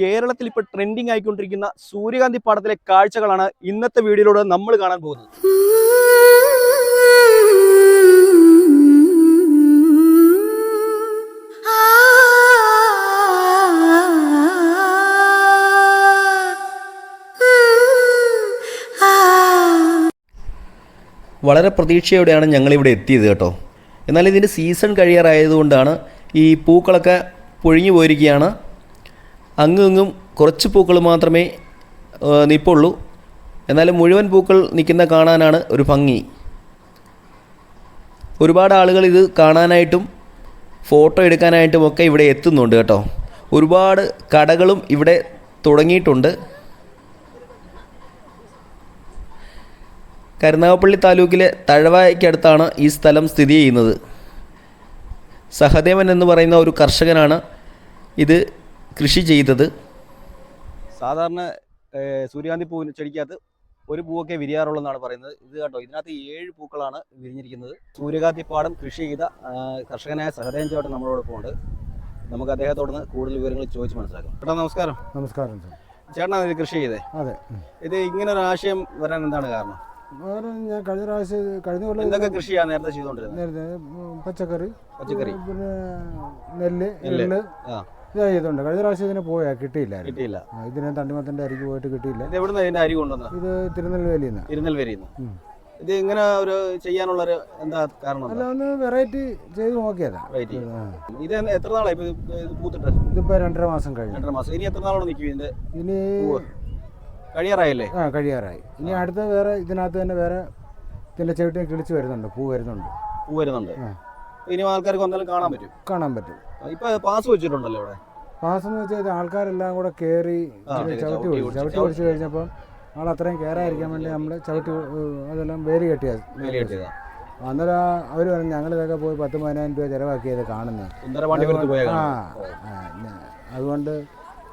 കേരളത്തിൽ ഇപ്പോൾ ട്രെൻഡിങ് ആയിക്കൊണ്ടിരിക്കുന്ന സൂര്യകാന്തി പാടത്തിലെ കാഴ്ചകളാണ് ഇന്നത്തെ വീഡിയോയിലൂടെ നമ്മൾ കാണാൻ പോകുന്നത്. വളരെ പ്രതീക്ഷയോടെയാണ് ഞങ്ങളിവിടെ എത്തിയത് കേട്ടോ. എന്നാൽ ഇതിൻ്റെ സീസൺ കഴിയാറായതുകൊണ്ടാണ് ഈ പൂക്കളൊക്കെ പൊഴിഞ്ഞു പോയിരിക്കുകയാണ്. അങ്ങും ഇങ്ങും കുറച്ച് പൂക്കൾ മാത്രമേ നിൽപ്പുള്ളൂ. എന്നാലും മുഴുവൻ പൂക്കൾ നിൽക്കുന്ന കാണാനാണ് ഒരു ഭംഗി. ഒരുപാട് ആളുകൾ ഇത് കാണാനായിട്ടും ഫോട്ടോ എടുക്കാനായിട്ടും ഒക്കെ ഇവിടെ എത്തുന്നുണ്ട് കേട്ടോ. ഒരുപാട് കടകളും ഇവിടെ തുടങ്ങിയിട്ടുണ്ട്. കരുനാഗപ്പള്ളി താലൂക്കിലെ തഴവായ്ക്കടുത്താണ് ഈ സ്ഥലം സ്ഥിതി ചെയ്യുന്നത്. സഹദേവൻ എന്ന് പറയുന്ന ഒരു കർഷകനാണ് ഇത് കൃഷി ചെയ്തത്. സാധാരണ സൂര്യകാന്തി പൂ ചെടിക്കകത്ത് ഒരു പൂവൊക്കെ വിരിയാറുള്ളൂ എന്നാണ് പറയുന്നത്. ഇത് കേട്ടോ, ഇതിനകത്ത് 7 പൂക്കളാണ് വിരിഞ്ഞിരിക്കുന്നത്. സൂര്യകാന്തി പാടം കൃഷി ചെയ്ത കർഷകനായ സഹദേവൻ ചേട്ടൻ നമ്മളോടൊപ്പം ഉണ്ട്. നമുക്ക് അദ്ദേഹത്തോട് കൂടുതൽ വിവരങ്ങൾ ചോദിച്ച് മനസ്സിലാക്കാം. ചേട്ടാ നമസ്കാരം. നമസ്കാരം. ചേട്ടനാണ് ഇത് കൃഷി ചെയ്തേ? അതെ. ഇത് ഇങ്ങനെ ഒരു ആശയം വരാൻ എന്താണ് കാരണം? ഞാൻ കഴിഞ്ഞ കൊല്ലം എന്തൊക്കെ കൃഷിയാണ് നേരത്തെ ചെയ്തോണ്ടിരുന്നത്? നേരത്തെ പച്ചക്കറി, പിന്നെ നെല്ല്, എള്ള് ഇതാ ചെയ്തോണ്ട്. കഴിഞ്ഞ പ്രാവശ്യം ഇതിന് കിട്ടിയില്ല. ഇതിന് തണ്ണിമത്തന്റെ അരിക്ക് പോയിട്ട് കിട്ടിയില്ല. അരി കൊണ്ടുവന്നത് ഇത് തിരുനെൽവേലിന്ന്. ഇത് ഇങ്ങനെ ഒരു ചെയ്യാനുള്ള എന്താ കാരണം? അല്ല, ഒന്ന് വെറൈറ്റി ചെയ്ത് നോക്കിയതാ. ഇത് എത്ര നാളായി പൂത്തിട്ട്? ഇതിപ്പോ 2.5 മാസം കഴിഞ്ഞു. 2.5 മാസം. ഇനി എത്ര നാളോട് നിൽക്കും ഇതിന്റെ? ഇനി കഴിയാറായല്ലേ? കഴിയാറായി. ഇനി അടുത്ത വേറെ ഇതിനകത്ത് തന്നെ വേറെ ഇതിന്റെ ചെവിട്ടി കിളിച്ച് വരുന്നുണ്ട്, പൂ വരുന്നുണ്ട്. ഇനി ആൾക്കാർക്ക് വന്നാലും കാണാൻ പറ്റും. ഇപ്പൊ പാസ് വെച്ചിട്ടുണ്ടല്ലോ ഇവിടെ. പാസ് എന്ന് വെച്ചാൽ ആൾക്കാരെല്ലാം കൂടെ കയറി ചവിട്ടി ഓടിച്ചു കഴിഞ്ഞപ്പോൾ അത്രയും കയറാതിരിക്കാൻ വേണ്ടി നമ്മൾ അതെല്ലാം വേലി കെട്ടിയത്. അന്നേരം അവർ പറഞ്ഞു ഞങ്ങളിതൊക്കെ പോയി 10-15 രൂപ ചിലവാക്കിയത് കാണുന്നത്. അതുകൊണ്ട്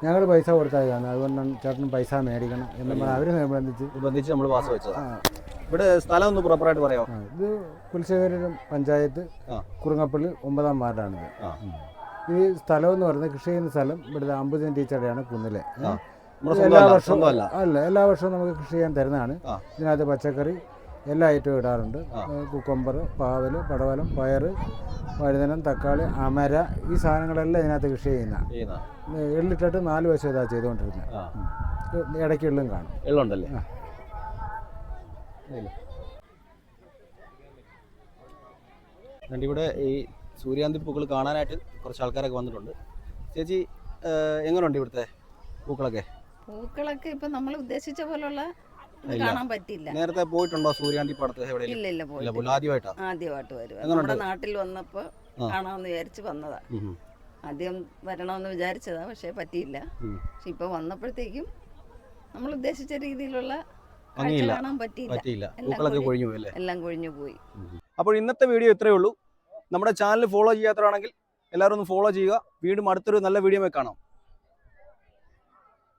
ഞങ്ങൾ പൈസ കൊടുത്താൽ കാണുന്നത്. അതുകൊണ്ടാണ് ചേട്ടനും പൈസ മേടിക്കണം എന്ന് പറഞ്ഞാൽ അവർ നിർബന്ധിച്ച് നമ്മൾ പാസ് വെച്ചത്. ഇവിടെ സ്ഥലം ഒന്ന് പ്രോപ്പറായിട്ട് പറയാമോ? ഇത് കുലശേഖരം പഞ്ചായത്ത്, കുറുങ്ങപ്പള്ളി 9-ാം വാർഡാണിത്. ഈ സ്ഥലം എന്ന് പറയുന്നത് കൃഷി ചെയ്യുന്ന സ്ഥലം ഇവിടുത്തെ അമ്പുജൻ ടീച്ചറുടെയാണ് കുന്നിലെ. എല്ലാ വർഷവും നമുക്ക് കൃഷി ചെയ്യാൻ തരുന്നതാണ്. ഇതിനകത്ത് പച്ചക്കറി എല്ലാ ഐറ്റവും ഇടാറുണ്ട്. കുക്കമ്പർ, പാവല്, പടവലം, പയറ്, വഴുതനം, തക്കാളി, അമര, ഈ സാധനങ്ങളെല്ലാം ഇതിനകത്ത് കൃഷി ചെയ്യുന്ന. എള്ളിട്ടിട്ട് 4 വശം ഇതാ ചെയ്തുകൊണ്ടിരുന്നത്. ഇടയ്ക്ക് എള്ളും കാണും. എള്ളുണ്ടല്ലേ? ഇവിടെ ഈ സൂര്യകാന്തി പൂക്കൾ കാണാനായിട്ട് കുറച്ച് ആൾക്കാരൊക്കെ വന്നിട്ടുണ്ട്. ചേച്ചി, എങ്ങനെയുണ്ട് ഇവിടുത്തെ പൂക്കളൊക്കെ? ഇപ്പൊ നമ്മൾ ഉദ്ദേശിച്ച പോലുള്ള കാണാൻ പറ്റില്ല. നേരത്തെ പോയിട്ടുണ്ടോ സൂര്യകാന്തി പാടത്ത്? ആദ്യമായിട്ട് വരും. നമ്മുടെ നാട്ടിൽ വന്നപ്പോ കാണാമെന്ന് വിചാരിച്ച് വന്നതാ. ആദ്യം വരണമെന്ന് വിചാരിച്ചതാ, പക്ഷെ പറ്റിയില്ല. പക്ഷെ ഇപ്പൊ വന്നപ്പോഴത്തേക്കും നമ്മൾ ഉദ്ദേശിച്ച രീതിയിലുള്ള കാണാൻ പറ്റിയില്ല. എല്ലാം കൊഴിഞ്ഞു പോയി. അപ്പോൾ ഇന്നത്തെ വീഡിയോ ഇത്രയേ ഉള്ളൂ. നമ്മുടെ ചാനൽ ഫോളോ ചെയ്യാത്തവരാണെങ്കിൽ എല്ലാവരും ഒന്ന് ഫോളോ ചെയ്യുക. വീണ്ടും അടുത്തൊരു നല്ല വീഡിയോ കാണാം.